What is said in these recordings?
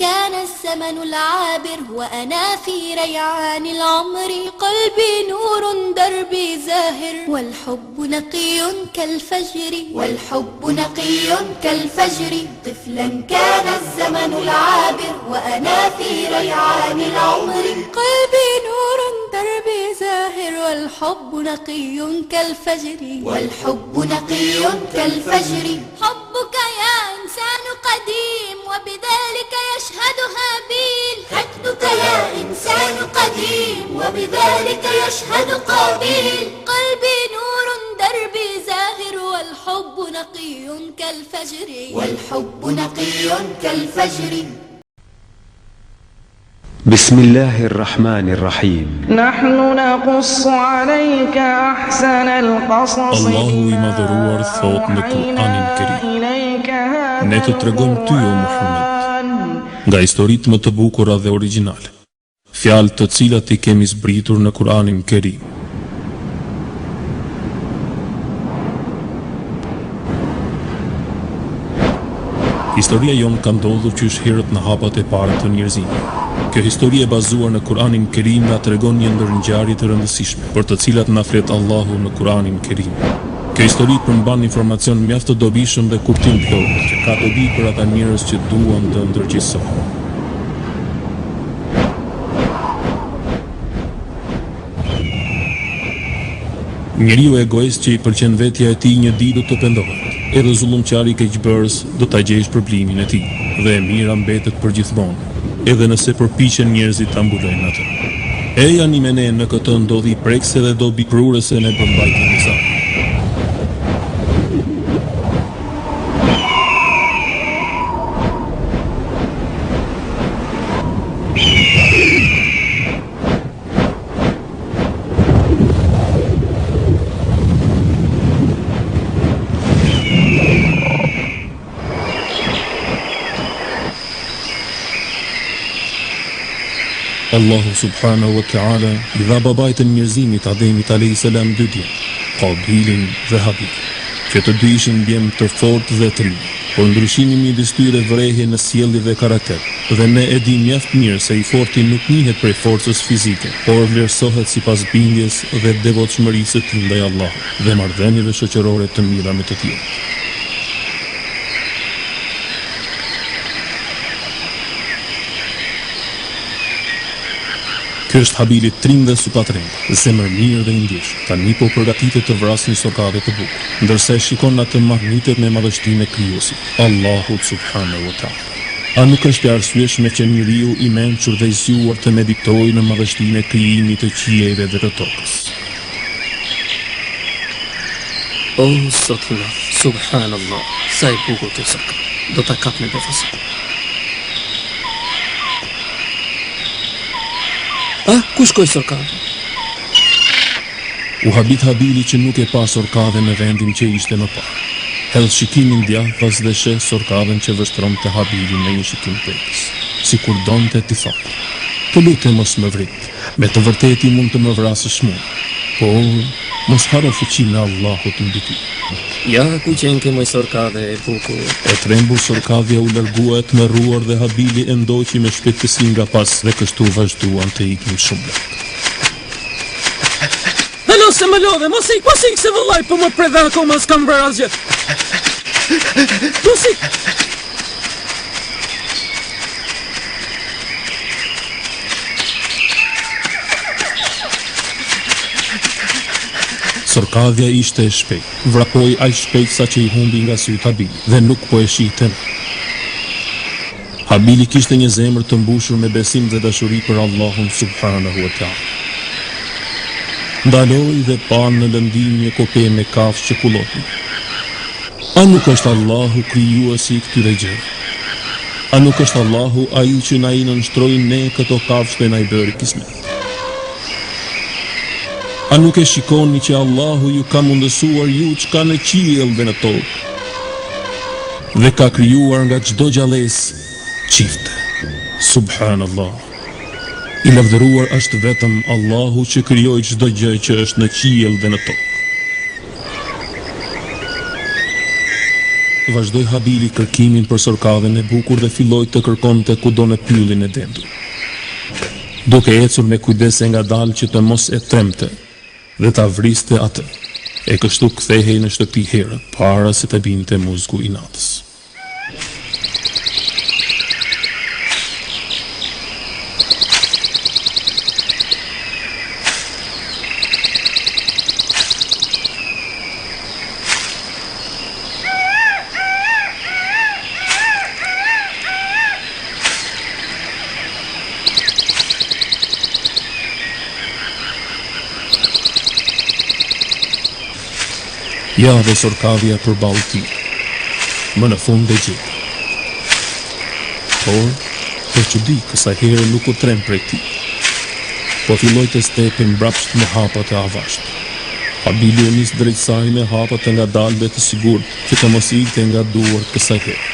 كان الزمن العابر وأنا في ريعان العمر قلبي نور دربي زاهر والحب نقي كالفجر طفلا كان الزمن العابر وأنا في ريعان العمر قلبي نور دربي زاهر والحب نقي كالفجر حبك يا إنسان قديم وبذلك يشهد هابيل حقدك يا إنسان قديم وبذلك يشهد قابيل قلبي نور دربي زاهر والحب نقي كالفجر بسم الله الرحمن الرحيم نحن نقص عليك أحسن القصص Allahu I madhëruar thot në Kur'anin Kerim: Ne të tregojmë ty o Muhammed nga historitë më të bukura dhe origjinale, fjalë të cilat I kemi zbritur në Kur'anin Kerim. Historia jonë ka ndodhur qysh herët në hapat e para të njerëzimit. Kjo histori e bazuar në Kur'anin Kerim na tregon një ndër ngjarje të rëndësishme, për të cilat na flet Allahu në Kur'anin Kerim. Kjo histori përmban informacion mjaft të dobishëm dhe kuptim plot, që ka dobi për ata njerëz që duan të ndërgjegjësohen. Njeriu egoist që I pëlqen vetja e tij një ditë do të pendohet. Edhe zullumqari keqbërës do ta gjejsh problemin e tij, dhe e mira mbetet për gjithmonë, edhe nëse përpiqen njerëzit ta mbulojnë atë. Eja një me ne në këtë ndodhi prekse dhe dobi prurëse në përmbajtjen e saj. Allahu subhanahu wa ta'ala I dha babait të njerëzimit Ademit a.s. dy djem, Qabilin dhe Habil, që të dy ishin djem të fortë dhe të rinj, por ndryshimi midis tyre vrehej në sjellje dhe karakter. Dhe ne e dim mjaft mirë se I forti nuk njihet prej forcës fizike, por vlerësohet sipas bindjes dhe devotshmërisë së tij ndaj Allahut dhe marrëdhënieve shoqërore të mira me të tjerë. Ky është Habili trim dhe sutatrim, zemër mirë dhe I ndjeshëm. Tani po përgatitet të vrasë një sorkadhe të bukur, ndërsa e shikon atë magnitet me madhështinë e krijuesit, Allahut subhanahu wa ta'ala. A nuk është e arsyeshme që njeriu I mençur dhe I zgjuar të meditojë në madhështinë e krijimit të qiejve dhe të tokës? O Zotillah, subhanallah, sa I bukur të sorkadhe. Do ta kap me befas. Ku shkoj sorkadhe? U habit Habili që nuk e pa sorkadhe në vendin që ishte më parë. Hedh shikimin djathtas dhe sheh sorkadhen që vështronte Habilin me një shikim prekës, sikur donte t'i thotë: Të lutem mos më vrit, me të vërtetë mund të më vrasësh mua, por mos haro fuqinë e Allahut mbi ty. Ja ku qenë ke moj sorkadhe e bukur. E trembur sorkadhja u largua e tmerruar dhe Habili e ndoqi me shpejtësi nga pas dhe kështu vazhduan të ikin shumë lart. Alo se më lodhe, mos ik se vëllaj, po më predha akoma s'kam vrarë asgjë. Mos ik! Sorkadhja ishte e shpejt, vrapoi aq shpejt sa që I humbi nga syt Habili dhe nuk po e shihte. Habili kishte një zemër të mbushur me besim dhe dashuri për Allahun subhanahu wa ta'ala. Ndaloi dhe pa në lëndim një kope me kafshë që kullotin. A nuk është Allahu krijuesi I këtyre gjërave? A nuk është Allahu ai që na I nënshtroi ne këto kafshë dhe na I bëri kismet? A nuk e shikoni që Allahu ju ka mundësuar ju çka në qiell dhe në tokë, dhe ka krijuar nga çdo gjallës çifte. Subhanallah. I lavdëruar është vetëm Allahu që krijoi çdo gjë që është në qiell dhe në tokë. Vazhdoi Habili kërkimin për sorkadhen e bukur dhe filloi të kërkonte kudo në pyllin e dendur, duke ecur me kujdes e ngadalë që të mos e tremte dhe ta vriste atë. E kështu kthehej në shtëpi herët para se të binte muzgu i natës. Ja dhe sorkadhja përballë tij, më në fund e gjetë. Por, për çudi, kësaj here nuk u trem prej tij, po filloi të stepe mbrapsht me hapat e avashtë. Habili u nis drejt saj me hapat e ngadalë dhe të sigurt që të mos ilte nga duart kësaj here.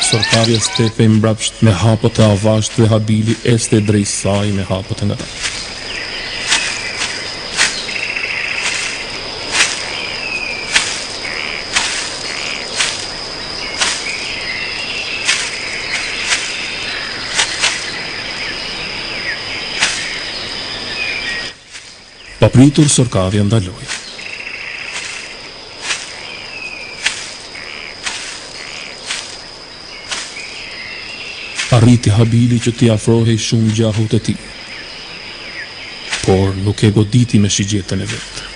Sorkadhja stepe mbrapsht me hapët e avashtë dhe Habili este drejt saj me hapët e ngadalë. Papritur sorkadhja ndaloi. Arriti Habili që t'i afrohej shumë gjahut e tij, por nuk e goditi me shigjetën e vetë.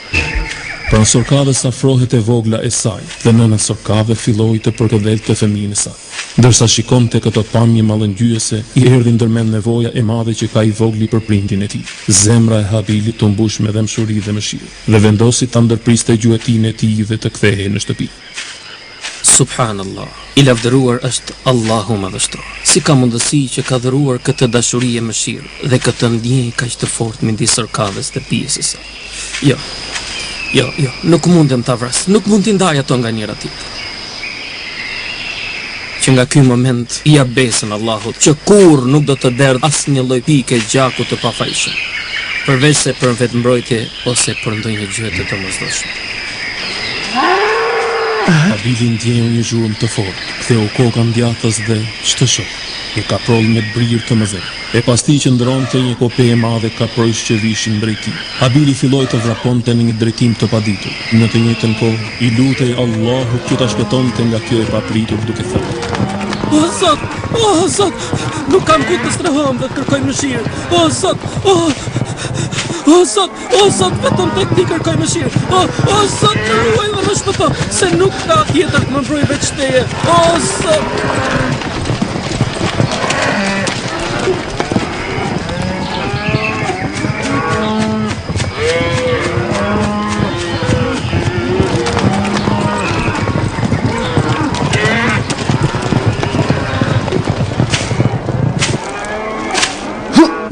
Pranë sorkadhes afrohet e vogla e saj, dhe nëna sorkadhe filloi të përkëdhelte fëmijën e saj. Ndërsa shikonte këtë pamje mallëngjyese, i erdhi ndërmend nevoja e madhe që ka i vogli për prindin e tij. Zemra e Habilit u mbush me dëmshuri dhe mëshirë, dhe vendosi ta ndërpriste gjuetin e tij dhe të kthehej në shtëpi. Subhanallah, i lavdëruar është Allahu madhështor. Si ka mundësi që ka dhëruar këtë dashuri e mëshirë dhe këtë ndjenjë kaq të fortë midis sorkadhes dhe bijës së saj. Jo, nuk mundem ta vras, nuk mund t'i ndaj ato nga njëra tjetër. Që nga ky moment i jap besën Allahut që kurrë nuk do të derdh asnjë lloj pike gjaku të pafajshëm, përveç se për vetmbrojtje ose për ndonjë gjë të domosdoshme. Habili ndjeu një zhurmë të fortë, ktheu kokën djathtës dhe ç'të shoh. E kaproll me brirë të mëdhenj. E pasti që ndronte një kope e madhe kaprojsh që vishin drejt tij. Habili filloi të vraponte në një drejtim të paditur. Në të njëjtën kohë, i lutej Allahut që ta shpëtonte nga kjo e papritur duke thënë: O Zot, nuk kam ku të strehohem dhe të kërkoj mëshirë. O Zot, vetëm tek ti kërkoj mëshirë. O Zot, më ruaj dhe më shpëto, se nuk ka tjetër të më mbrojë veç teje. O Zot!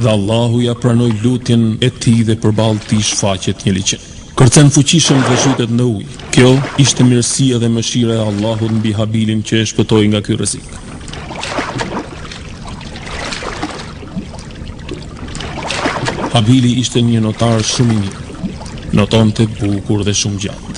Dhe Allahu ja pranoi lutjen e tij dhe përballë tij shfaqet një liçen. Kërcen fuqishëm dhe zhytet në ujë. Kjo ishte mirësia dhe mëshira e Allahut mbi Habilin që e shpëtoi nga ky rrezik. Habili ishte një notar shumë i mirë. Notonte bukur dhe shumë gjatë.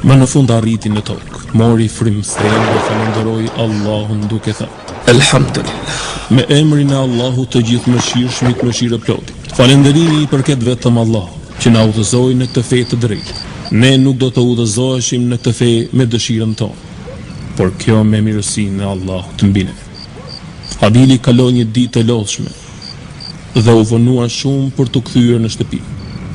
Më në fund arriti në tokë. Mori frymthërë dhe falenderoi Allahun duke thënë: Elhamdulillah. Me emrin e Allahut të gjithë mëshirshmit, mëshirë plotit. Falënderimi i përket vetëm Allahut, që na udhëzoi në këtë fe të drejtë. Ne nuk do të udhëzoheshim në këtë fe me dëshirën tonë, por kjo me mirësinë e Allahut mbi ne. Habili kaloi një ditë të lodhshme dhe u vonua shumë për të kthyer në shtëpi.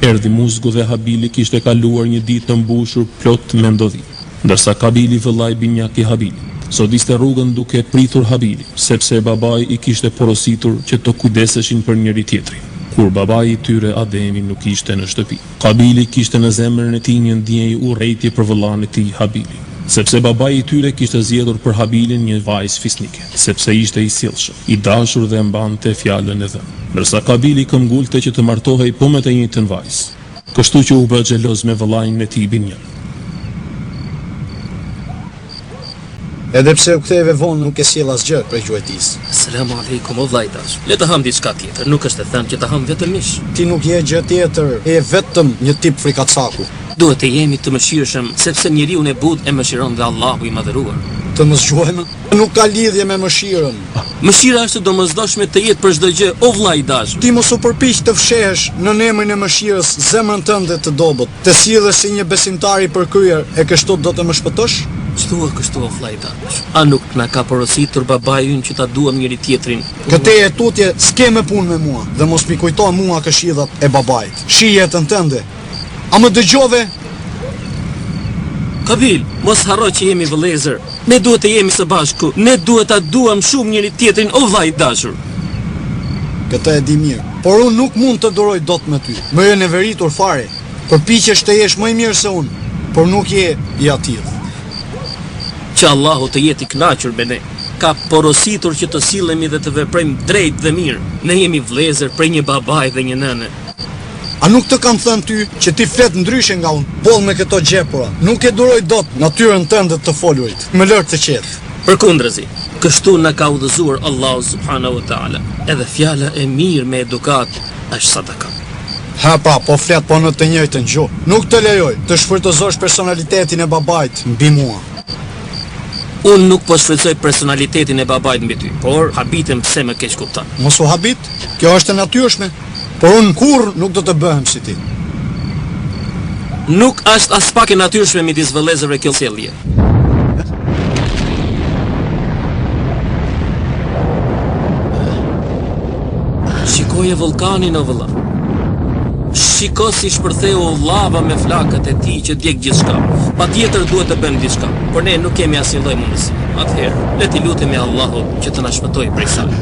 Erdhi muzgu dhe Habili kishte kaluar një ditë të mbushur plot me ndodhi. Ndërsa Kabili vëllai binjak i Habilit sodiste rrugën duke pritur Habili, sepse babai i kishte porositur që të kujdeseshin për njëri tjetrin. kur babai I tyre Ademi nuk ishte në shtëpi. Kabili kishte në zemrën e tij një ndjenjë urrejtje për vëllain e tij Habilin, sepse babai I tyre kishte zgjedhur për Habilin një vajzë fisnike, sepse ishte I sjellshëm, I dashur dhe mbante fjalën e dhënë. Ndërsa Kabili këmbgulte që të martohej po me të njëjtën vajzë, kështu që u bë xheloz me vëllain e tij Binjan. Edhe pse u ktheve vonë nuk e sjell asgjë për gjuetis. Selamu alaikum o vllai dash. Le të ham diçka tjetër, nuk është e thënë që të ham vetëm mish. Ti nuk je gjë tjetër, e vetëm një tip frikacaku. Duhet të jemi të mëshirshëm, sepse njeriu e but e mëshiron dhe Allahu I madhëruar. Të mos zgjohemi, nuk ka lidhje me mëshirën. Mëshira është domosdoshme të jetë për çdo gjë, o vllai dash. Ti mos u përpiq të fshehesh në emrin e mëshirës zemrën tënde të dobët, të sillesh si një besimtar I përkryer, e kështu do të më shpëtosh? Ç'thua kështu o vllai dash? A nuk na ka porositur babai ynë që ta duam njëri tjetrin? Këtë e tutje s'ke me punë me mua, dhe mos mi kujto mua këshillat e babait. Shi jetën tënde. A më dëgjove? Kabil, mos harro që jemi vëllezër. Ne duhet të jemi së bashku. Ne duhet ta duam shumë njëri tjetrin, o vllai I dashur. Këtë e di mirë, por unë nuk mund të duroj dot me ty. Më je neveritur fare. Përpiqesh të jesh më I mirë se unë, por nuk je I atill. Që Allahu të jetë I kënaqur me ne. Ka porositur që të sillemi dhe të veprojmë drejt dhe mirë. Ne jemi vëllezër prej një babai dhe një nëne. A nuk të kam thënë ty që ti flet ndryshe nga unë, boll me këto gjepura. Nuk e duroj dot natyrën tënde të folurit. Më lër të qetë. Përkundrazi, kështu na ka udhëzuar Allahu subhanahu wa taala. Edhe fjala e mirë me edukat është sadaka. Ha pra, po flet po në të njëjtën gjuhë. Nuk të lejoj të shfrytëzosh personalitetin e babait mbi mua. Unë nuk po shfrytëzoj personalitetin e babait mbi ty, por habitem pse më keq kupton. Mos u habit, kjo është e natyrshme, por unë kurrë nuk do të bëhem si ti. Nuk është as pak e natyrshme midis vëllezërve kjo sjellje. Shikoje vulkanin o vëlla. Shiko si shpërtheu lava me flakët e tij që djeg gjithçka. Patjetër duhet të bëjmë diçka, por ne nuk kemi asnjë lloj mundësi. Atëherë, le të lutemi Allahut që të na shpëtojë prej saj.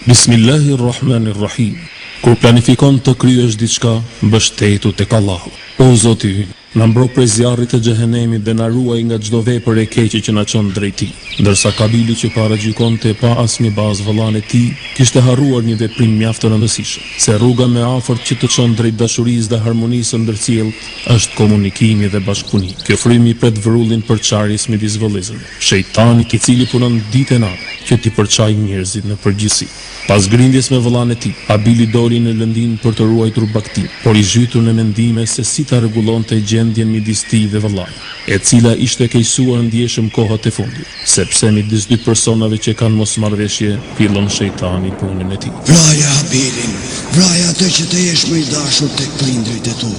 Bismillahirrahmanirrahim. Kur planifikon të kryesh diçka, mbështetu tek Allahu. O Zoti ynë, na mbro prej zjarrit të xhehenemit dhe na ruaj nga çdo vepër e keqe që na çon drejt tij. Ndërsa Kabili që paragjykonte pa asnjë bazë vëllain e tij, kishte harruar një veprim mjaft të rëndësishëm, se rruga më afërt që të çon drejt dashurisë dhe harmonisë ndërcjell është komunikimi dhe bashkëpunimi. Kjo frymë I pret vrullin për çarjes midis vëllezërve. Shejtani I cili punon ditë e natë që t'i përçajë njerëzit në përgjithësi. Pas grindjes me vëllain e tij, Habili doli në lëndin për të ruajtur baktin, por I zhytur në mendime se si ta rregullonte gjendjen midis tij dhe vëllait, e cila ishte keqësuar ndjeshëm kohët e fundit, sepse midis dy personave që kanë mosmarrveshje, fillon shejtani punën e tij. Vraja Habilin, vraja atë që të jesh më I dashur tek prindrit e tu,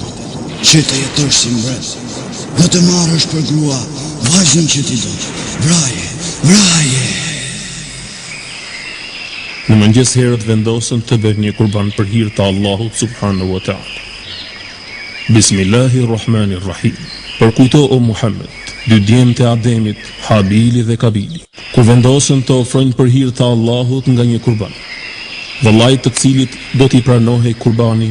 që të jetosh si mbret, dhe të marrësh për grua vajzën që ti do. Vraje, vraje. Në mëngjes herët vendosën të bëjnë një kurban për hir të Allahut subhanahu wa taala. Bismillahirrahmanirrahim. Përkujto o Muhammed, dy djemtë e Ademit, Habili dhe Kabili, kur vendosën të ofrojnë për hir të Allahut nga një kurban. Vëllai të cilit do t'i pranohej kurbani,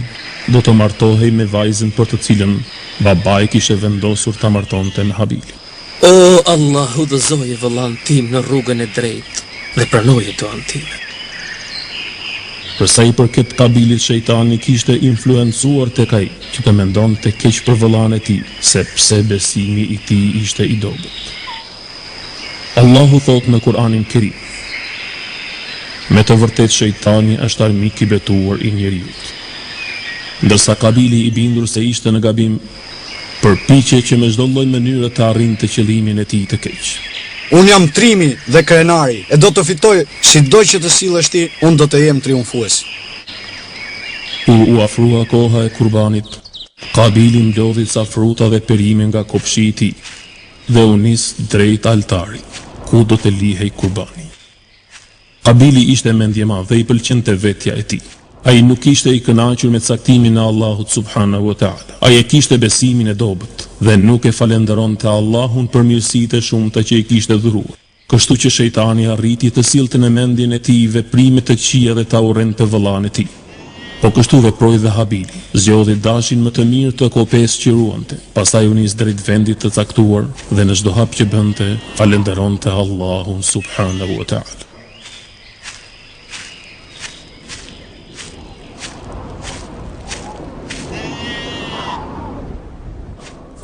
do të martohej me vajzën për të cilën babai kishte vendosur ta martonte me Habilin. O Allahu, udhëzoje vëllain tim në rrugën e drejtë dhe pranoje duan time. Përsa I përket Kabilit, shejtani kishte influencuar tek ai që të mendonte keq për vëllain e tij, sepse besimi I tij ishte I dobët. Allahu thot në Kur'anin Kerim: Me të vërtet shejtani është armik I betuar I njeriut. Ndërsa Kabili I bindur se ishte në gabim, përpiqej që me çdo lloj mënyre të arrinte qëllimin e tij të keq. Unë jam trimi dhe krenari, e do të fitoj sido që të sillesh ti, unë do të jem triumfues. Kur u afrua koha e kurbanit, Kabili mblodhi ca fruta dhe perime nga kopshi I tij dhe u nis drejt altarit, ku do të lihej kurbani. Kabili ishte mendjemadh dhe I pëlqente vetja e tij. Ai nuk ishte I kënaqur me caktimin e Allahut subhanahu wa taala. Ai e kishte besimin e dobët. dhe nuk e falenderonte Allahun për mirësitë e shumta që i kishte dhuruar. Kështu që shejtani arriti të sillte në mendjen e tij veprime të këqija dhe ta urrente vëllain e tij. Po kështu veproi dhe Habili, zgjodhi dashin më të mirë të kopes që ruante, pastaj u nis drejt vendit të caktuar dhe në çdo hap që bënte, falenderonte Allahun subhanahu wa ta'ala.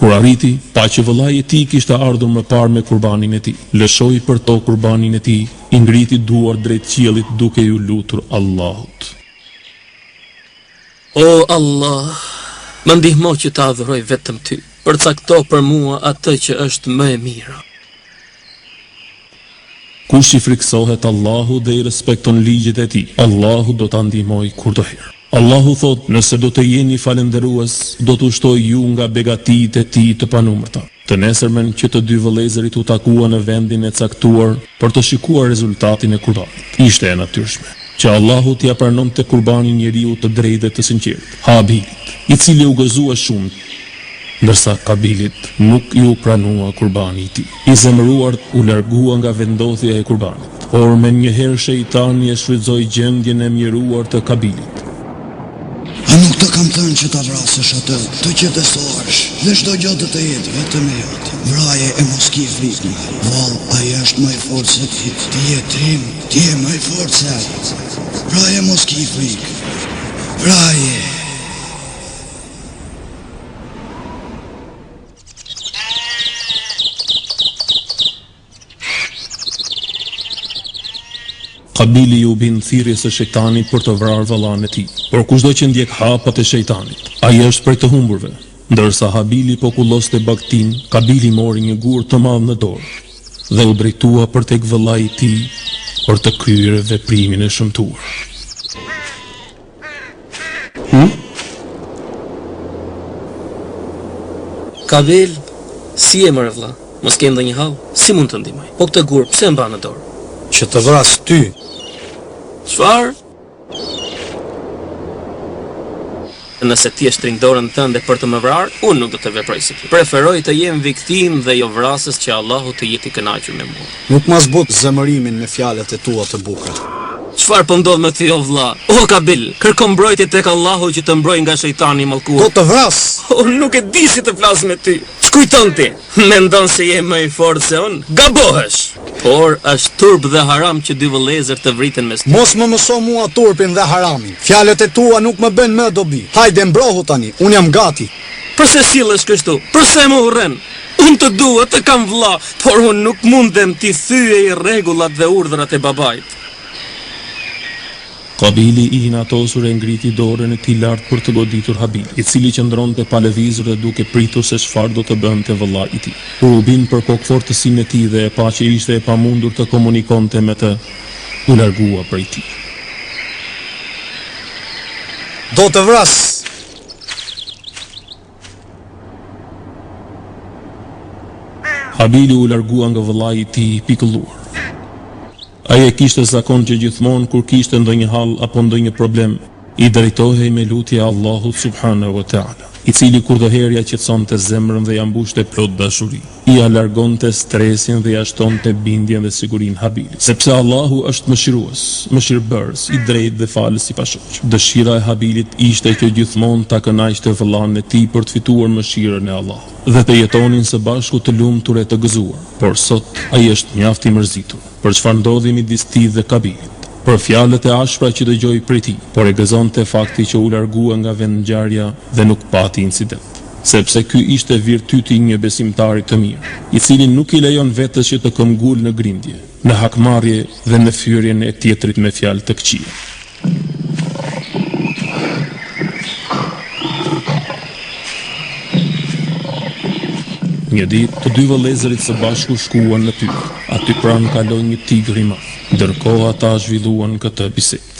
Kur arriti, pa që vëllai i tij kishte ardhur më parë me kurbanin e tij, lëshoi për to kurbanin e tij, i ngriti duar drejt qiellit duke ju lutur Allahut. O Allah, më ndihmo që ta adhuroj vetëm ty, përcakto për mua atë që është më e mira. Kush i friksohet Allahut dhe i respekton ligjet e tij, Allahu do ta ndihmoj kurdoherë. Allahu thot, nëse do të jeni falënderues, do t'u shtoj ju nga begatitë e tij të panumërta. Të nesërmen që të dy vëllezërit u takuan në vendin e caktuar për të shikuar rezultatin e kurbanit. Ishte e natyrshme që Allahu t'ia pranonte kurbanin njeriu të drejtë dhe të sinqert, Habilit, i cili u gëzua shumë, ndërsa Kabilit nuk ju pranua kurbani i tij. I zemëruar u largua nga vendodhja e kurbanit, por me njëherë shejtani e shfrytëzoi gjendjen e mjeruar të Kabilit. A nuk të kam thënë që ta vrasësh atë, të qetësohesh, dhe çdo gjë do të jetë vetëm e jote. Vraje e mos ki frikë. Vallë, ai është më i fortë se ti. Ti je trim, ti je më i fortë se ai. Vraje mos ki frikë. Vraje. Kabili ju bin thirrjes së shejtanit për të vrarë vëllain e tij. Por kushdo që ndjek hapat e shejtanit, ai është prej të humburve. Ndërsa Habili po kulloste baktin, Kabili mori një gur të madh në dorë dhe u drejtua për tek vëllai i tij për të kryer veprimin e shëmtuar. Kabil, si e mërë vlla? Mos ke ndonjë hall? Si mund të ndihmoj? Po këtë gur pse e mban në dorë? Që të vras ty. Çfarë? Nëse ti e shtrin dorën tënde për të më vrarë, unë nuk do të veproj si ti. Preferoj të jem viktim dhe jo vrasës, që Allahu të jeti kënaqur me mua. Nuk ma zbut zemërimin me fjalët e tua të bukura. Çfarë po ndodh me ty o vlla? O Kabil, kërko mbrojtje tek Allahu që të mbroj nga shejtani i mallkuar. Do të vras. Unë nuk e di si të flas me ty. Ç'kujton ti? Mendon se je më i fortë se unë? Gabohesh. Por është turp dhe haram që dy vëllezër të vriten mes tyre. Mos më mëso mua turpin dhe haramin. Fjalët e tua nuk më bën më dobi. Hajde mbrohu tani, unë jam gati. Përse sillesh kështu? Përse më urren? Unë të dua, të kam vlla, por unë nuk mundem t'i thyej rregullat dhe urdhrat e babait. Kabili i inatosur e ngriti dorën e tij lart për të goditur Habil, i cili qëndronte pa lëvizur dhe duke pritur se çfarë do të bënte vëllai i tij. Kur u bin për kokfortësinë e tij dhe e pa që ishte e pamundur të komunikonte me të, u largua prej tij. Do të vras. Habili u largua nga vëllai i tij i pikëlluar. Ai e kishte zakon që gjithmonë kur kishte ndonjë hall apo ndonjë problem, i drejtohej me lutje Allahut subhanahu wa ta'ala, i cili kurdoherë ja qetësonte zemrën dhe ja mbushte plot dashuri. I largonte stresin dhe ja shtonte bindjen dhe sigurinë Habilit, sepse Allahu është mëshirues, mëshirbërës, i drejtë dhe falës i pashoq. Dëshira e Habilit ishte që gjithmonë ta kënaqte vëllain e tij për të fituar mëshirën e Allahut dhe të jetonin së bashku të lumtur e të gëzuar. Por sot ai është mjaft i mërzitur për çfarë ndodhi midis tij dhe Kabilit, për fjalët e ashpra që dëgjoi prej tij, por e gëzonte fakti që u largua nga vendngjarja dhe nuk pati incident, sepse ky ishte virtyti i një besimtari të mirë, i cili nuk i lejon vetes që të këmbgul në grindje, në hakmarrje dhe në fyrjen e tjetrit me fjalë të këqija. Një ditë, të dy vëllezërit së bashku shkuan në pyr. Aty pranë kaloi një tigër i madh. Ndërkohë ata zhvilluan këtë bisedë.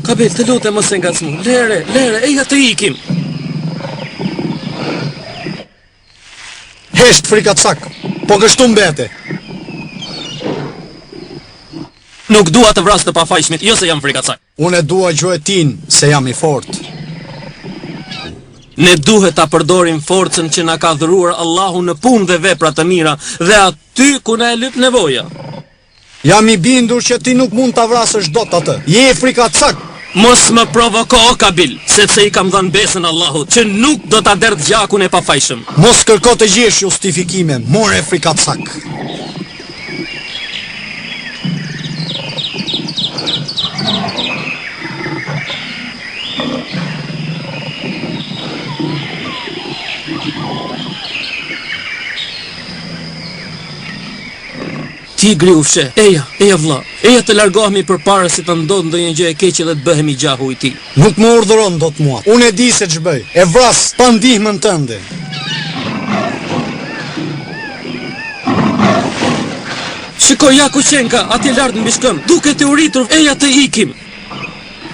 Kabil, të lutem mos e ngacmo. Lere, eja të ikim. Hesht frikacak, po kështu mbete. Nuk dua të vras të pafajshmit, jo se jam frikacak. Unë e dua gjuetin se jam i fortë. Ne duhet ta përdorim forcën që na ka dhuruar Allahu në punë dhe vepra të mira dhe aty ku na e lyp nevoja. Jam i bindur që ti nuk mund ta vrasësh dot atë. Je frikacak. Mos më provoko o Kabil, sepse i kam dhënë besën Allahut që nuk do ta derdh gjakun e pafajshëm. Mos kërko të gjesh justifikime, more frikacak. Tigri u fshe. Eja vlla. Eja të largohemi përpara se të ndodhë ndonjë gjë e keqe dhe të bëhemi gjahu i tij. Nuk më urdhëron dot mua. Unë e di se ç'bëj. E vras pa ndihmën tënde. Shiko ja ku qenka, atje lart mbi shkëm. Duket e uritur, eja të ikim.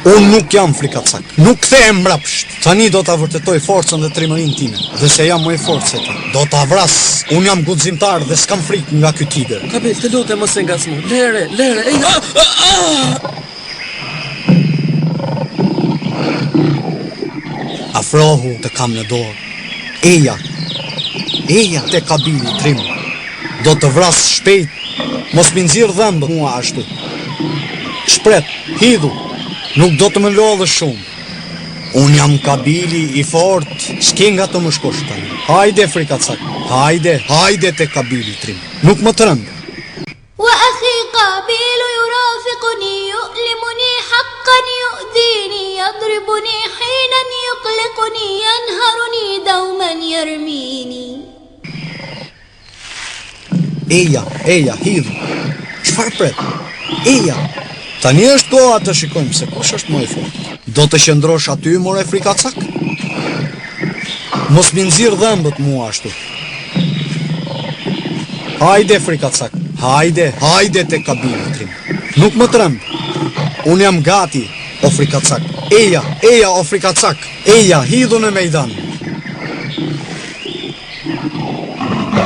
Unë nuk jam frikacak. Nuk kthehem mbrapsht. Tani do ta vërtetoj forcën dhe trimërinë time. Dhe se jam më i fortë se ti. Do ta vras. Unë jam guximtar dhe s'kam frikë nga ky tigër. Kabil, të lutem mos e ngacmo. Lere, eja. Afrohu të kam në dorë. Eja te Kabili trim. Do të vras shpejt. Mos më nxirr dhëmbët mua ashtu. Shpret, hidhu. Nuk do të më lodhë shumë. Unë jam Kabili i fort, s'ke nga të më shkosh tani. Hajde frikacak, hajde te Kabili trim. Nuk më të rëndë. وأخي قابيل يرافقني يؤلمني حقا يؤذيني يضربني حينا يقلقني ينهرني دوما يرميني. Eja, hidhu. Çfarë pret? Eja. Tani është koha të shikojmë se kush është më i fortë. Do të qëndrosh aty more frikacak? Mos më nxirr dhëmbët mua ashtu. Hajde frikacak. Hajde te Kabili trim. Nuk më tremb. Unë jam gati, o frikacak. Eja, o frikacak. Eja, hidhu në mejdan.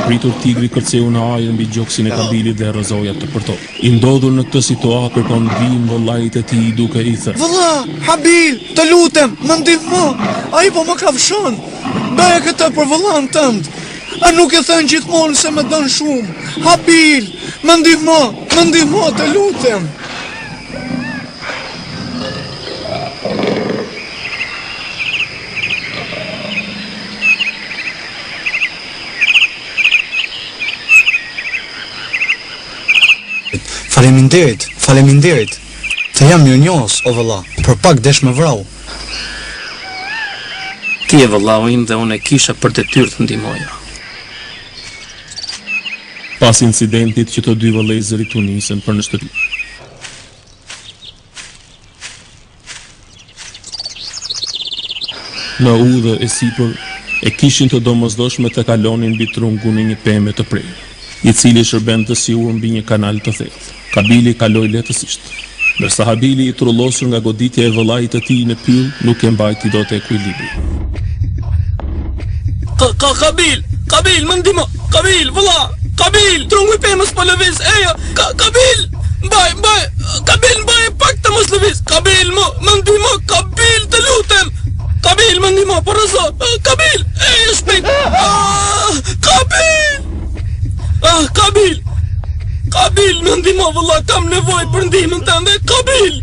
Pritur tigri kërceu në ajër mbi gjoksin e Kabilit dhe rrëzoja të përtot. I ndodhur në këtë situatë kërkon ndihmë vëllait e tij duke i thënë: Vëlla, Habil, të lutem, më ndihmo. Ai po më kafshon. Bëje këtë për vëllan tënd. A nuk e thënë gjithmonë se më dën shumë. Habil, më ndihmo, të lutem. Faleminderit. Të jam mirënjohës, o vëlla, për pak desh me vrau. Ti e vëllau im dhe unë e kisha për detyrë të ndihmoja. Pas incidentit që të dy vëllezërit u nisën për në shtëpi. Në udhë e sipër e kishin të domosdoshme të kalonin mbi trungun e një peme të prerë, i cili shërben të siur mbi një kanal të thellë. Kabili kaloi lehtësisht, ndërsa Habili i trullosur nga goditja e vëllait të tij në pyll nuk e mbajti dot ekuilibrin. Kabil, më ndihmo. Kabil, vëlla. Kabil, trungu i pemës po lëviz. Eja, Kabil, mbaj. Kabil, mbaj pak të mos lëviz. Kabil, më ndihmo. Kabil, të lutem. Kabil, më ndihmo, po rrezo. Kabil, eja shpejt. Kabil, më ndihmo, vëlla, kam nevojë për ndihmën tënde. Kabil.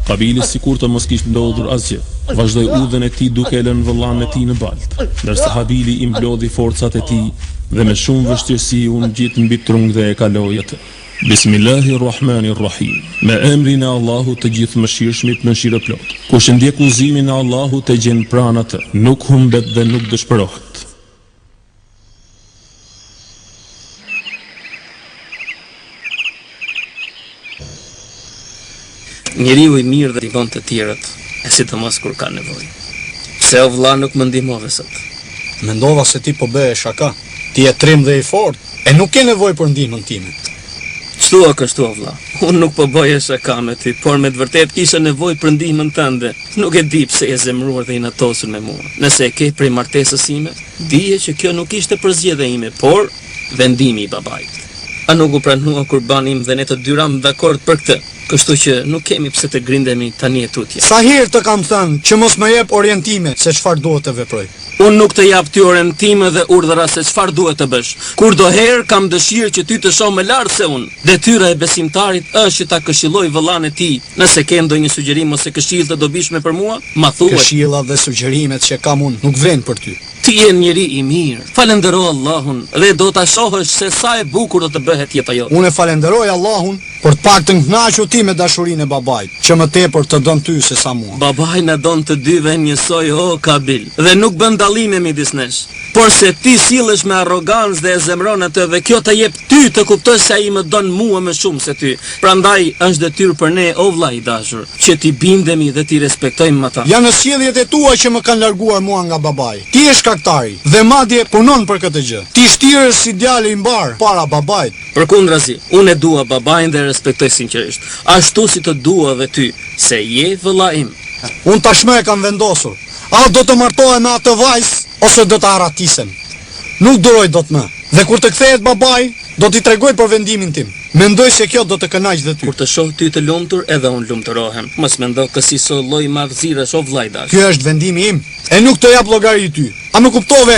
Kabili sikur të mos kishte ndodhur asgjë, vazhdoi udhën e tij duke e lënë vëllain e tij në baltë, ndërsa Habili i mblodhi forcat e tij dhe me shumë vështirësi u ngjit mbi trung dhe e kaloi atë. Bismillahirrahmanirrahim. Me emrin e Allahut të gjithëmëshirshmit mëshireplot. Kush e ndjek udhëzimin e Allahut e gjen pranë atë, nuk humbet dhe nuk dëshpërohet. Njeriu i mirë dhe ndihmon të tjerët, e sidomos kur ka nevojë. Pse o vëlla nuk më ndihmove sot? Mendova se ti po bëhe shaka. Ti je trim dhe i fortë, e nuk ke nevojë për ndihmën time. Ç'thua kështu o vëlla? Unë nuk po bëja shaka me ty, por me të vërtetë kisha nevojë për ndihmën tënde. Nuk e di pse je zemëruar dhe i natosur me mua. Nëse e ke prej martesës ime, dije që kjo nuk ishte përzgjedhja ime, por vendimi i babait. A nuk u pranua kurbanim dhe ne të dy ram dakord për këtë? Kështu që nuk kemi pse të grindemi tani e tutje. Sa herë të kam thënë që mos më jep orientime se çfarë duhet të veproj. Unë nuk të jap ty orientime dhe urdhëra se çfarë duhet të bësh. Kurdoherë kam dëshirë që ty të shoh më lart se unë. Detyra e besimtarit është që ta këshilloj vëllain e tij. Nëse ke ndonjë sugjerim ose këshill të dobishme për mua, ma thuaj. Këshilla dhe sugjerimet që kam unë nuk vlen për ty. Ti je njeri i mirë. Falendero Allahun dhe do ta shohësh se sa e bukur do të bëhet jeta jote. Unë falenderoj Allahun për të paktën kënaqur ti me dashurinë e babait, që më tepër të don ty se sa mua. Babai na don të dyve njësoj o Kabil, dhe nuk bën dallime midis nesh. Por se ti sillesh me arrogancë dhe e zemron atë dhe kjo të jep ty të kuptosh se ai më don mua më shumë se ty. Prandaj është detyrë për ne o vllai i dashur, që ti bindemi dhe ti respektojmë ata. Janë në sjelljet e tua që më kanë larguar mua nga babai. Ti je shkaktari dhe madje punon për këtë gjë. Ti shtirësh si djalë i mbar para babait. Përkundrazi, unë e dua babain dhe respektoj sinqerisht, ashtu si të dua dhe ty, se je vëlla im. Unë tashmë e kam vendosur. A do të martohem me atë vajzë ose do të arratisem. Nuk duroj dot më. Dhe kur të kthehet babai, do t'i tregoj për vendimin tim. Mendoj se kjo do të kënaqë dhe ty. Kur të shoh ty të lumtur, edhe unë lumturohem. Mos mendo kësi so lloj madhëzirash o vllai dash. Ky është vendimi im, e nuk të jap llogari ty. A më kuptove?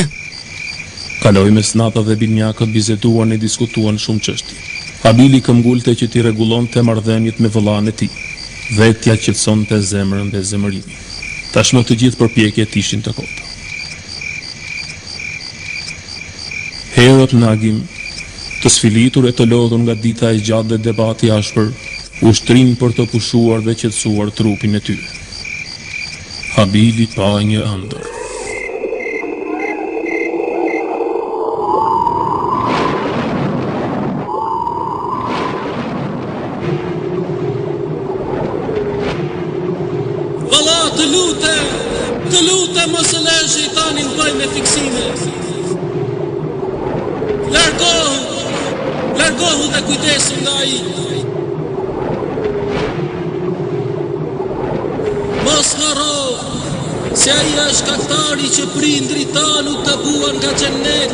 Kaloi me snata dhe binjakët bizeduan e diskutuan shumë çështje. Habili këmbgulte që t'i rregullonte marrëdhëniet me vëllain e tij. Vetja qetësonte zemrën dhe zemërimin. Tashmë të gjithë përpjekjet ishin të kota. Herët Nagim, të sfilitur e të lodhur nga dita e gjatë dhe debati ashpër, ushtrim për të pushuar dhe qetësuar trupin e tyre. Habili pa një ëndër. Valla, të lutem mos e lë shejtanin bëj me fiksime. Largohu dhe kujdesu nga ai. Mos harro se ai është shkaktari që prindrit tanë të buan nga xhennet.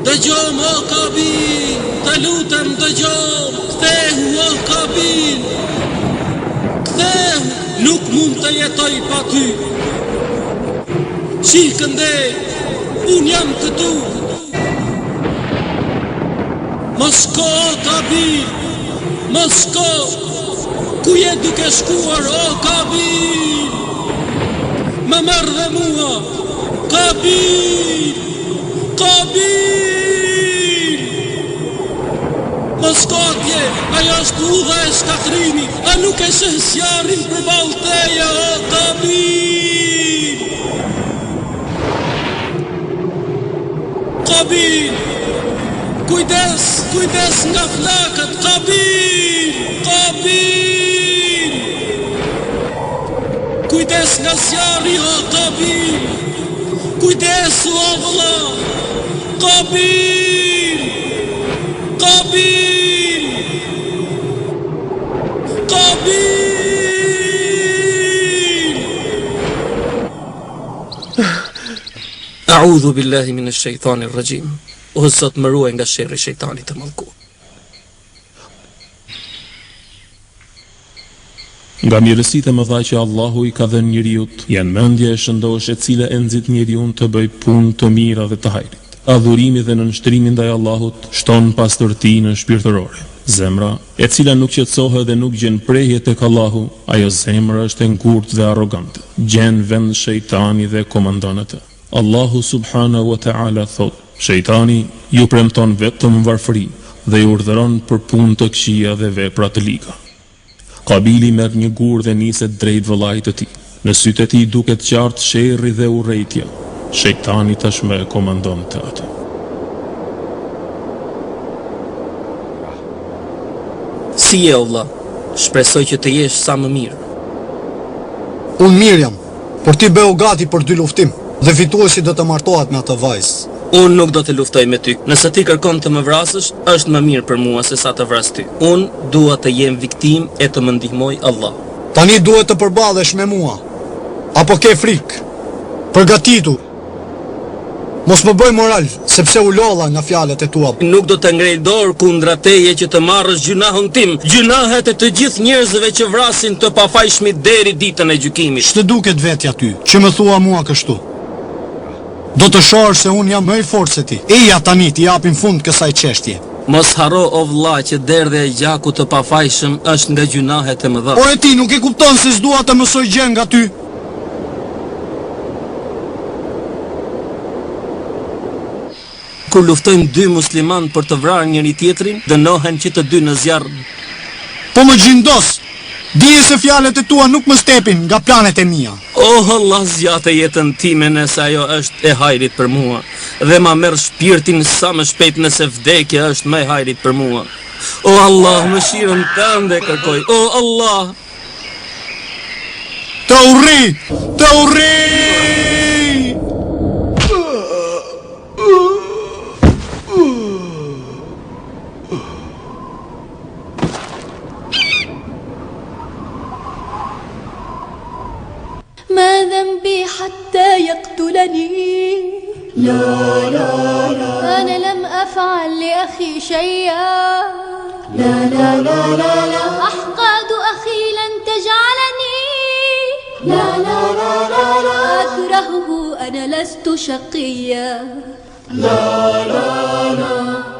Dëgjom o Kabil, të lutem dëgjom, kthehu o Kabil. Kthehu, nuk mund të jetoj pa ty. Shikëndej, unë jam këtu. Mos shko, Kabil, mos shko, ku je duke shkuar, o Kabil? Më merr dhe mua, Kabil, Kabil! Mos shko atje, ajo është udha e shkatrimit, a nuk e sheh zjarrin përballë teje, o Kabil! Kabil! Kujdes nga flakët, Kabil! Kabil! Kujdes nga zjarri, o Kabil! Kujdesu, o vëlla! Kabil! Kabil! Kabil! A'udhu billahi minash shaitanir rajim. O Zot, më ruaj nga sherri i shejtanit të mallkuar. Nga mirësitë e mëdha që Allahu i ka dhënë njeriut, janë mendja e shëndosh e cila e nxit njeriun të bëj punë të mira dhe të hajrit. Adhurimi dhe nënshtrimi ndaj Allahut shton pastërtinë shpirtërore. Zemra, e cila nuk qetësohet dhe nuk gjen prehje tek Allahu, ajo zemra është e ngurtë dhe arrogante. Gjen vend shejtani dhe komandon atë. Allahu subhanahu wa ta'ala thot: shejtani ju premton vetëm varfëri dhe ju urdhëron për punë të këqija dhe vepra të liga. Kabili merr një gur dhe niset drejt vëllait të tij. Në sytë e tij duket qartë sherrri dhe urrëtia. Shejtani tashmë e komandon të atë. Si je o vëlla? Shpresoj që të jesh sa më mirë. Unë mirë jam, por ti bëu gati për dy luftim dhe fituesi do të martohet me atë vajzë. Unë nuk do të luftoj me ty. Nëse ti kërkon të më vrasësh, është më mirë për mua se sa të vras ty. Unë dua të jem viktim e të më ndihmoj Allah. Tani duhet të përballesh me mua. Apo ke frikë? Përgatitu. Mos më bëj moral, sepse u lodha nga fjalët e tua. Nuk do të ngrej dorë kundra teje që të marrësh gjunahun tim, gjunahet e të gjithë njerëzve që vrasin të pafajshmit deri ditën e gjykimit. Ç'të duket vetja ty, që më thua mua kështu? Do të shohësh se unë jam më i fortë se ti. Eja tani t'i japim fund kësaj çështje. Mos harro o vlla që derdhja e gjakut të pafajshëm është nga gjunahet e mëdha. Por e ti nuk e kupton se s'dua të mësoj gjë nga ty. Kur luftojnë dy musliman për të vrarë njëri tjetrin, dënohen që të dy në zjarr. Po më gjindos. Dije se fjalët e tua nuk më stepin nga planet e mia. Oh Allah, zgjate jetën time nëse ajo është e hajrit për mua, dhe ma merr shpirtin sa më shpejt nëse vdekja është më e hajrit për mua. O Allah, mëshirën tënde kërkoj. O Allah, Të urri! Të urri! ما ذنبي حتى يقتلني لا لا لا أنا لم أفعل لأخي شيئا لا لا لا لا لا أحقاد أخي لن تجعلني لا لا لا لا لا أكرهه أنا لست شقيا لا لا لا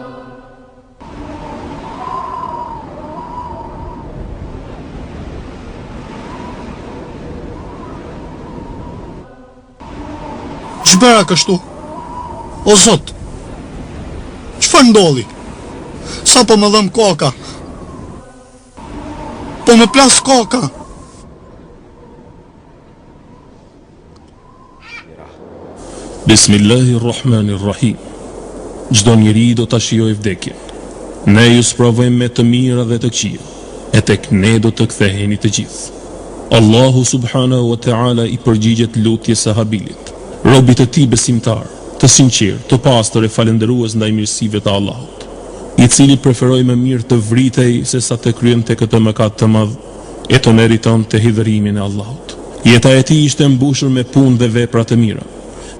Ç'bëra kështu? O Zot, çfarë ndodhi? Sa po më dhëm koka? Po më plas koka? Bismillahirrahmanirrahim. Çdo njeri do ta shijojë vdekjen. Ne ju sprovojmë me të mira dhe të këqija, e tek ne do të ktheheni të gjithë. Allahu subhanahu wa ta'ala i përgjigjet lutjes së Habilit, robit të tij besimtar, të sinqert, të pastër e falendërues ndaj mirësive të Allahut, i cili preferoi më mirë të vritej se sa të kryente këtë mëkat të madh e të meritonte hidhërimin e Allahut. Jeta e tij ishte mbushur me punë dhe vepra të mira.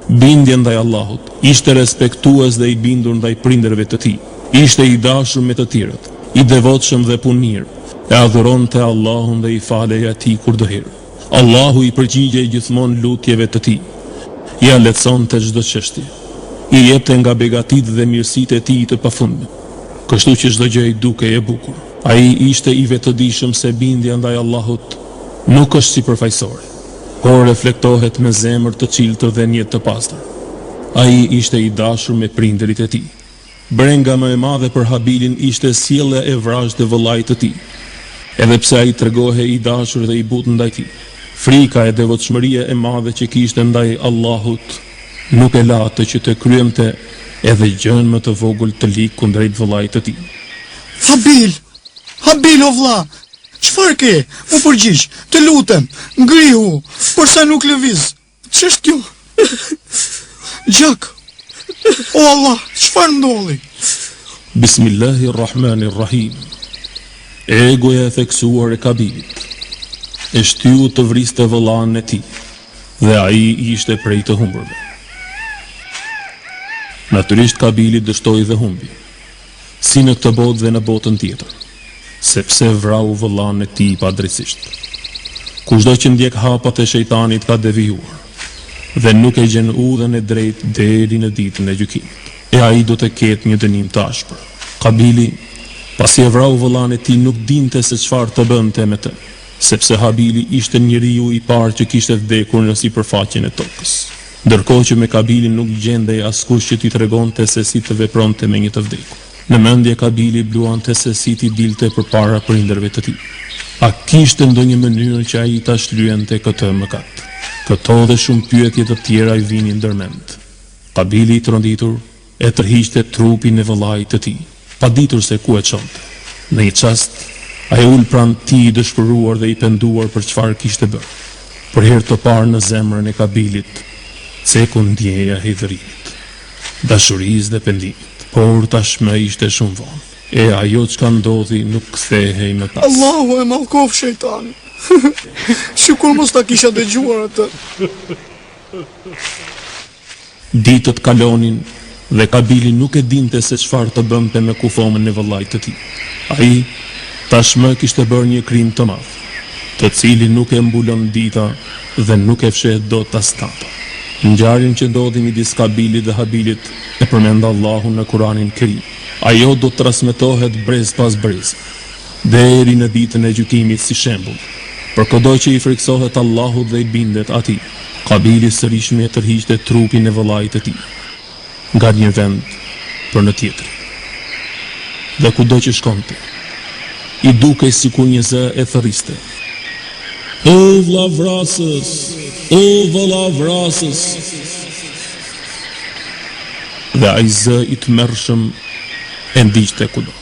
Bindje ndaj Allahut, ishte respektues dhe i bindur ndaj prindërve të tij, ishte i dashur me të tjerët, i devotshëm dhe punëmirë, e adhuronte Allahun dhe i falej atij kudoherë. Allahu i përgjigjej gjithmonë lutjeve të tij, ja lehtësonte çdo çështje, i jepte nga begatit dhe mirësitë e tij të pafundme, kështu që çdo gjë i dukej e bukur. Ai ishte i vetëdijshëm se bindja ndaj Allahut nuk është sipërfaqësore, por reflektohet me zemër të çiltër dhe një të pastër. Ai ishte i dashur me prindërit e tij. Brenga më e madhe për Habilin ishte sjellja e vrasjtë të vëllait të tij. Edhe pse ai tregohej i dashur dhe i butë ndaj tij, frika e devotshmëria e madhe që kishte ndaj Allahut nuk e la atë që të kryente edhe gjën më të vogël të lik kundrejt vëllait të tij. Habil o vlla, çfarë ke? U përgjigj, të lutem, ngrihu, përsa nuk lëviz. Ç'është kjo? Gjak. O Allah, çfarë ndodhi? Bismillahirrahmanirrahim. Egoja e theksuar e Habilit e shtyu të vriste vëllain e tij, dhe ai ishte prej të humbërve. Natyrisht Habili dështoi dhe humbi, si në këtë botë dhe në botën tjetër, sepse vrau vëllain e tij padrejtisht. Kushdo që ndjek hapat e shejtanit ka devijuar dhe nuk e gjen udhën e drejtë deri në ditën e gjykimit, e ai do të ketë një dënim të ashpër. Habili, pasi e vrau vëllain e tij, nuk dinte se çfarë të bënte me të, sepse Habili ishte njeriu i parë që kishte vdekur në sipërfaqen e tokës, ndërkohë që me Habilin nuk gjendej askush që t'i tregonte se si të vepronte me një të vdekur. Në mendje Habili bluante se si t'i dilte përpara prindërve të tij. A kishte ndonjë mënyrë që ai ta shlyente këtë mëkat? Këto dhe shumë pyetje të tjera i vinin ndërmend. Habili i tronditur e tërhiqte trupin e vëllait të tij, pa ditur se ku e çonte. Në një çast, ai ul pranë tij i dëshpëruar dhe i penduar për çfarë kishte bërë. Për herë të parë në zemrën e Habilit ceku ndjeja hidhërimit, dashurisë dhe pendimit, por tashmë ishte shumë vonë, e ajo çka ndodhi nuk kthehej më pas. Allahu e mallkof shejtanin. Sikur mos ta kisha dëgjuar atë. Ditët kalonin dhe Kabili nuk e dinte se çfarë të bënte me kufomën e vëllait të tij. Ai tashmë kishte bërë një krim të madh, të cilin nuk e mbulon dita dhe nuk e fshet dot as nata. Ngjarjen që ndodhi midis Kabilit dhe Habilit e përmend Allahu në Kur'anin e Kerim. Ajo do të transmetohet brez pas brez, deri në ditën e gjykimit si shembull. Për kudo që i friksohet Allahut dhe i bindet atij, Kabili sërish me tërhiqte trupin e vëllait të tij nga një vend për në tjetër. Dhe kudo që shkonte, i dukej sikur një zë e thërriste. O vlla vrasës, o valla vrasës. Dhe ai zë i tmerrshëm e ndiqte kudo.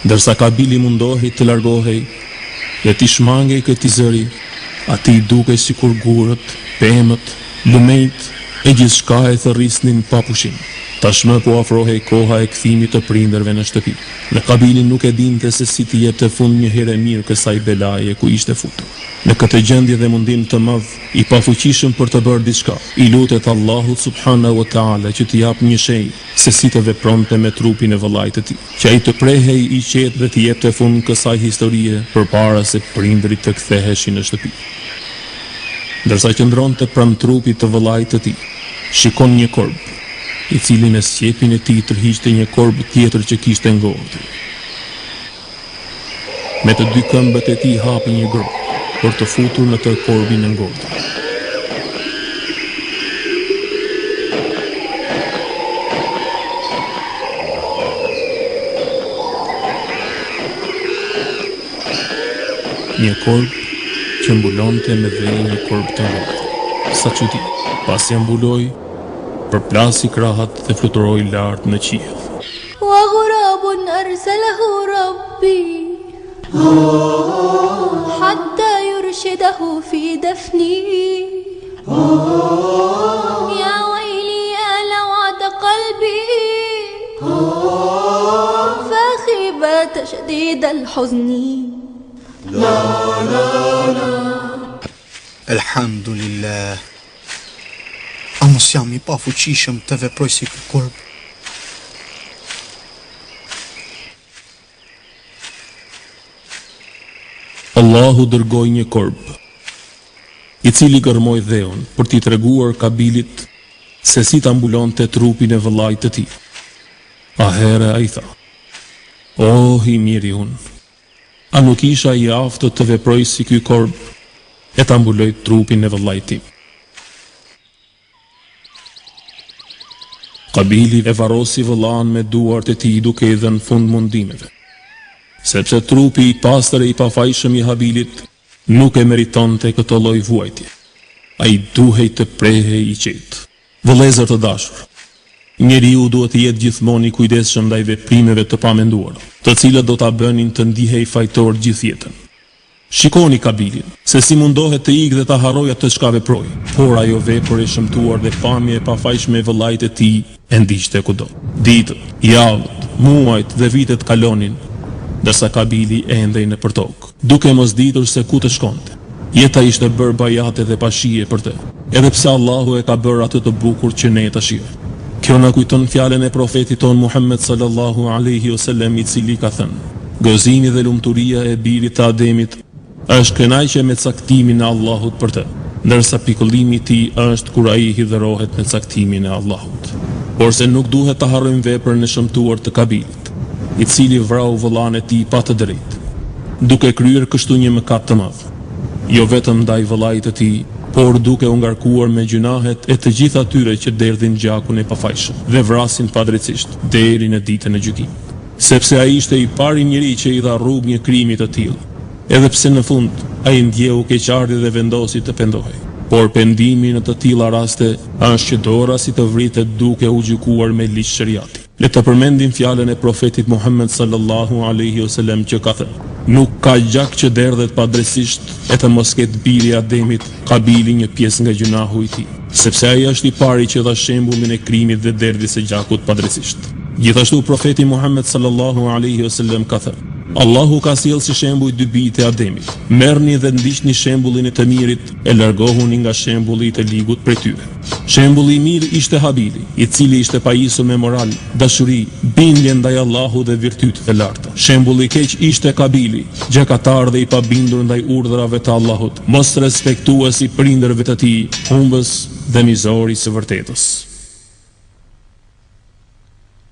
Ndërsa Kabili mundohej të largohej dhe t'i shmangej këtij zëri, atij i dukej sikur gurët, pemët, lumejt e gjithçka e thërrisnin pa pushim. Tashmë po afrohej koha e kthimit të prindërve në shtëpi. Në Kabili nuk e dinte se si t'i jepte fund një herë mirë kësaj belaje ku ishte futur. Në këtë gjendje dhe mundim të madh, i pafuqishëm për të bërë diçka, i lutet Allahut subhanahu wa taala që t'i jap një shenjë se si të vepronte me trupin e vëllait të tij, që ai të prehej i qetë dhe t'i jepte fund kësaj historie përpara se prindrit të ktheheshin në shtëpi. Ndërsa qëndronte pranë trupit të vëllait të tij, shikon një korb, i cili me sqepin e tij tërhiqte një korb tjetër që kishte ngordhur. Me të dy këmbët e tij hapi një grop për të futur në të korbin e ngordhur. Një korb që mbulonte me dhej një korb të ngordhur. Sa çudi, pasi e mbuloi, përplasi krahat dhe fluturoi lart në qiell. وغراب أرسله ربي حتى يرشده في دفني يا ويلي يا لوعة قلبي فخيبة شديد الحزن. Elhamdulillah. A mos jam i pafuqishëm të veproj si ky korb? Allahu dërgoi një korb, i cili gërmoi dheun për t'i treguar Kabilit se si ta mbulonte trupin e vëllait të tij. Ahere ai tha: "O i miri unë, a nuk isha i aftë të veproj si ky korb e ta mbuloj trupin e vëllait tim?" Kabili e varrosi vëllain me duart e tij duke i dhënë fund mundimeve, sepse trupi i pastër e i pafajshëm i Habilit nuk e meritonte këtë lloj vuajtje. Ai duhej të prehej i qetë. Vëllezër të dashur, njeriu duhet të jetë gjithmonë i kujdesshëm ndaj veprimeve të pamenduara, të cilat do ta bënin të ndihej fajtor gjithë jetën. Shikoni Kabilin, se si mundohet të ikë dhe ta harrojë atë çka veproi, por ajo vepër e shëmtuar dhe pamje e pafajshme e vëllait të tij e ndiqte kudo. Ditët, javët, muajt dhe vitet kalonin, ndërsa Kabili endej në përtokë, duke mos ditur se ku të shkonte. Jeta ishte bërë bajate dhe pashije për të, edhe pse Allahu e ka bërë atë të bukur që ne ta shijojmë. Kjo na kujton fjalën e profetit ton Muhammed sallallahu alaihi wasallam, i cili ka thënë: "Gëzimi dhe lumturia e birit të Ademit është kënaqje me caktimin e Allahut për të, ndërsa pikullimi i tij është kur ai hidhërohet me caktimin e Allahut." Por se nuk duhet të harrojmë veprën e shëmtuar të Kabilit, i cili vrau vëllain e tij pa të drejtë, duke kryer kështu një mëkat të madh, jo vetëm ndaj vëllait të tij, por duke u ngarkuar me gjunahet e të gjithë atyre që derdhin gjakun e pafajshëm dhe vrasin padrejtisht deri në ditën e gjykimit. Sepse ai ishte i pari njeri që i dha rrugë një krimi të tillë, edhe pse në fund ai ndjeu keqardhje dhe vendosi të pendohej. Por pendimi në të tilla raste është që dora si të vritet duke u gjykuar me ligj shariati. Le të përmendim fjalën e profetit Muhammed sallallahu alaihi wasallam që ka thënë: "Nuk ka gjak që derdhet padrejtisht e të mos ketë biri i Ademit Kabili një pjesë nga gjunahu i tij, sepse ai është i pari që dha shembullin e krimit dhe derdhjes së gjakut padrejtisht." Gjithashtu profeti Muhammed sallallahu alaihi wasallam ka thënë: Allahu ka sjellë si shembull dy bijtë e Ademit. Merrni dhe ndiqni shembullin e të mirit, e largohuni nga shembulli i të ligut prej tyre. Shembulli i mirë ishte Habili, i cili ishte pajisur me moral, dashuri, bindje ndaj Allahut dhe virtyte të larta. Shembulli i keq ishte Kabili, gjakatar dhe i pabindur ndaj urdhrave të Allahut, mos respektues i prindërve të tij, humbës dhe mizori së vërtetës.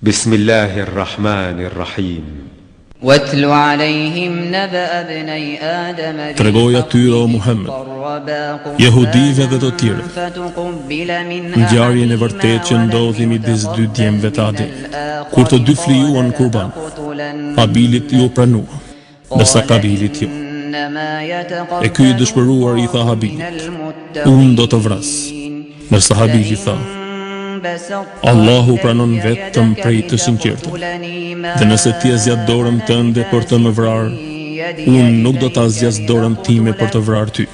Bismillahirrahmanirrahim. واتل عليهم نبأ ابني آدم Tregoj atyre o Muhammed, jehudive dhe të tjerë, ngjarjen e vërtetë që ndodhi midis dy djemve të Ademit, kur të dy flijuan kurban. Habilit ju pranua, ndërsa Kabilit jo. E ky i dëshpëruar i tha Habilit, unë do të vras, ndërsa Habili tha, Allahu pranon vetëm prej të sinqertë, dhe nëse ti e zjat dorën tënde për të më vrarë, unë nuk do ta zjas dorën time për të vrarë ty.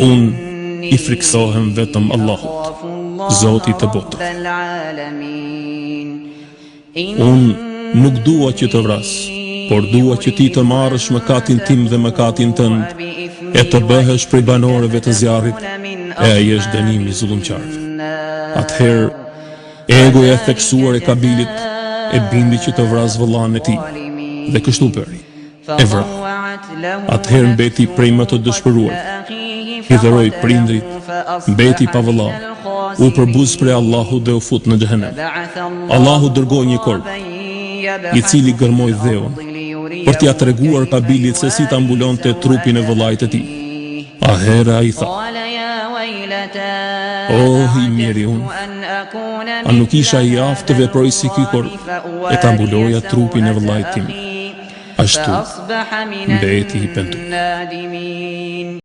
Unë i friksohem vetëm Allahut, Zoti të botës. Unë nuk dua që të vras, por dua që ti të marrësh mëkatin tim dhe mëkatin tënd, e të bëhesh prej banorëve të zjarrit, e ai është dënimi i zullumqarëve. Atëherë egoja e theksuar e Kabilit e bindi që të vras vëllain e tij, dhe kështu bëri. E vra. Atëherë mbeti prej më të dëshpëruar, hidhëroi prindrit, mbeti pa vëlla, u përbuz prej Allahut dhe u fut në xhehenem. Allahu dërgoi një korb, i cili gërmoi dheun, për t'ia treguar Kabilit se si ta mbulonte trupin e vëllait të tij. Atëherë ai tha, oh, i miri unë, a nuk isha i aftë të veproj si ky korb, e ta mbuloja trupin e vëllait tim. Ashtu mbeti i pendur.